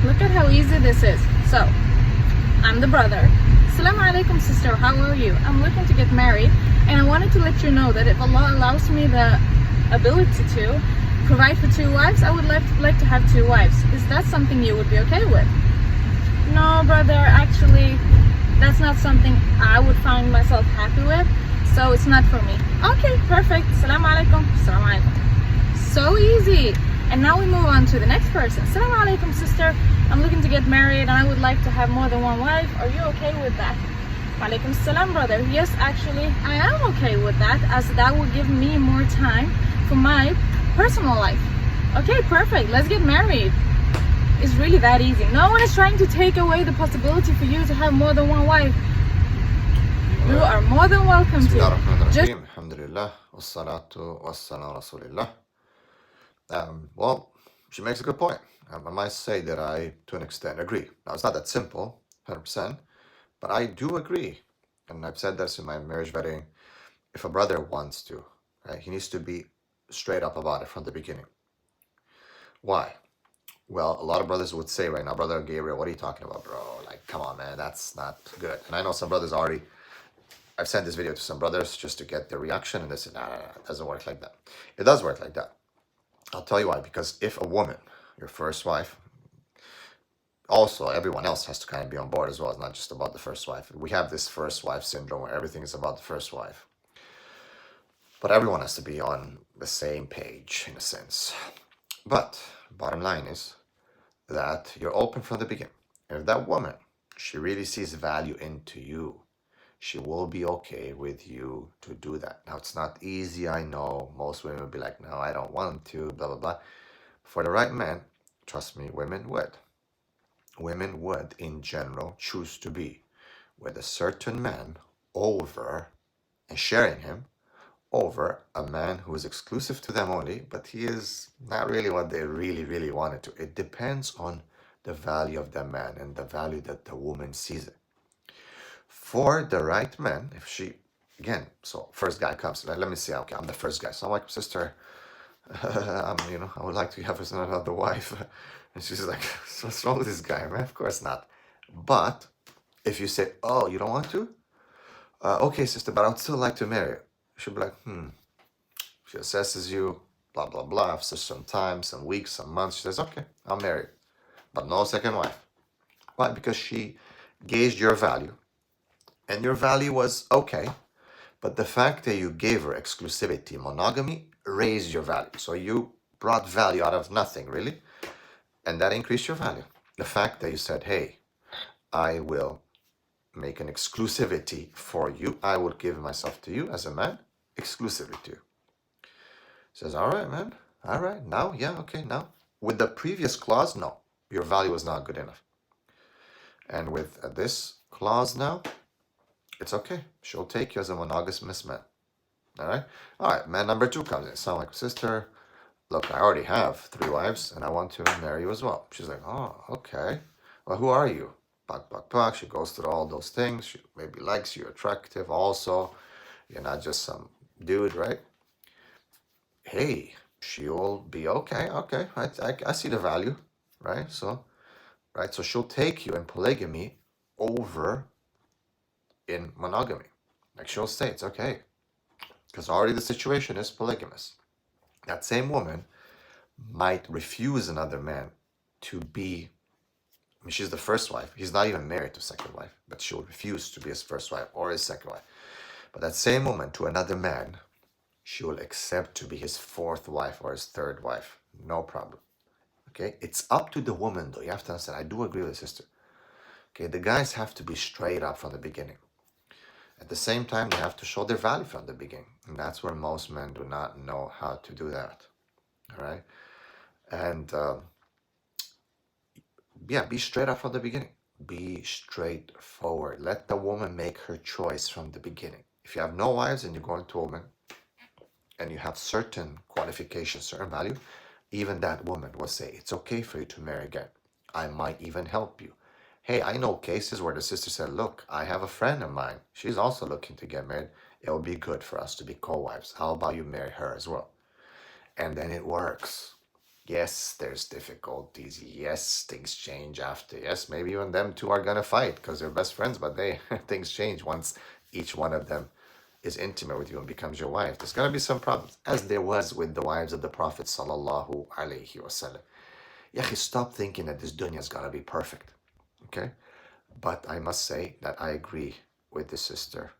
Look at how easy this is. So, I'm the brother. Assalamu alaikum sister, how are you? I'm looking to get married, and I wanted to let you know that if Allah allows me the ability to provide for 2 wives, I would like to have 2 wives. Is that something you would be okay with? No, brother, actually, that's not something I would find myself happy with, so it's not for me. Okay, perfect. Assalamu alaikum. Assalamu alaikum. So easy. And now we move on to the next person. Assalamu alaikum sister, I'm looking to get married and I would like to have more than 1 wife. Are you okay with that? Walaikum salam, brother. Yes, actually, I am okay with that, as that will give me more time for my personal life. Okay, perfect. Let's get married. It's really that easy. No one is trying to take away the possibility for you to have more than 1 wife. You are more than welcome to. Just Alhamdulillah, wassalatu wassalamu rasulillah. Well, she makes a good point. I might say that I, to an extent, agree. Now, it's not that simple, 100%, but I do agree. And I've said this in my marriage vetting. If a brother wants to, right, he needs to be straight up about it from the beginning. Why? Well, a lot of brothers would say right now, Brother Gabriel, what are you talking about, bro? Like, come on, man, that's not good. And I know some brothers already, I've sent this video to some brothers just to get their reaction, and they said, no, it doesn't work like that. It does work like that. I'll tell you why. Because if a woman, your first wife, also everyone else has to kind of be on board as well. It's not just about the first wife. We have this first wife syndrome where everything is about the first wife. But everyone has to be on the same page in a sense. But bottom line is that you're open from the beginning. If that woman, she really sees value into you, she will be okay with you to do that. Now, it's not easy, I know. Most women will be like, no, I don't want to, blah, blah, blah. For the right man, trust me, women would. Women would, in general, choose to be with a certain man over, and sharing him, over a man who is exclusive to them only, but he is not really what they really, really wanted to. It depends on the value of the man and the value that the woman sees it. For the right man, if she, again, so first guy comes, let me see, okay, I'm the first guy. So I'm like, sister, I would like to have another wife. And she's like, what's wrong with this guy, man? Of course not. But if you say, oh, you don't want to? Okay, sister, but I would still like to marry you. She'll be like, She assesses you, blah, blah, blah. After some time, some weeks, some months, she says, okay, I'll marry you. But no second wife. Why? Because she gauged your value. And your value was okay. But the fact that you gave her exclusivity, monogamy, raised your value. So you brought value out of nothing, really. And that increased your value. The fact that you said, hey, I will make an exclusivity for you. I will give myself to you as a man, exclusively to you. Says, all right, man. All right. Now, yeah, okay, now. With the previous clause, no. Your value was not good enough. And with this clause now, it's okay. She'll take you as a monogamous man. All right? All right, man number 2 comes in. Sound like, sister, look, I already have 3 wives, and I want to marry you as well. She's like, oh, okay. Well, who are you? Bak, bak, bak. She goes through all those things. She maybe likes you, attractive also. You're not just some dude, right? Hey, she'll be okay. Okay, I see the value, right? So she'll take you in polygamy over in monogamy. Like, she'll say it's okay because already the situation is polygamous. That same woman might refuse another man to be, I mean, she's the first wife. He's not even married to second wife, but she'll refuse to be his first wife or his second wife. But that same woman to another man, she will accept to be his 4th wife or his 3rd wife. No problem. Okay? It's up to the woman, though. You have to understand. I do agree with the sister. Okay? The guys have to be straight up from the beginning. At the same time, they have to show their value from the beginning. And that's where most men do not know how to do that. All right? And, be straight up from the beginning. Be straightforward. Let the woman make her choice from the beginning. If you have no wives and you're going to a woman and you have certain qualifications, certain value, even that woman will say, it's okay for you to marry again. I might even help you. Hey, I know cases where the sister said, look, I have a friend of mine. She's also looking to get married. It will be good for us to be co-wives. How about you marry her as well? And then it works. Yes, there's difficulties. Yes, things change after. Yes, maybe even them two are gonna fight because they're best friends, but they things change once each one of them is intimate with you and becomes your wife. There's gonna be some problems, as there was with the wives of the Prophet sallallahu alaihi wasallam. Yahi, stop thinking that this dunya is gonna be perfect. Okay? But I must say that I agree with the sister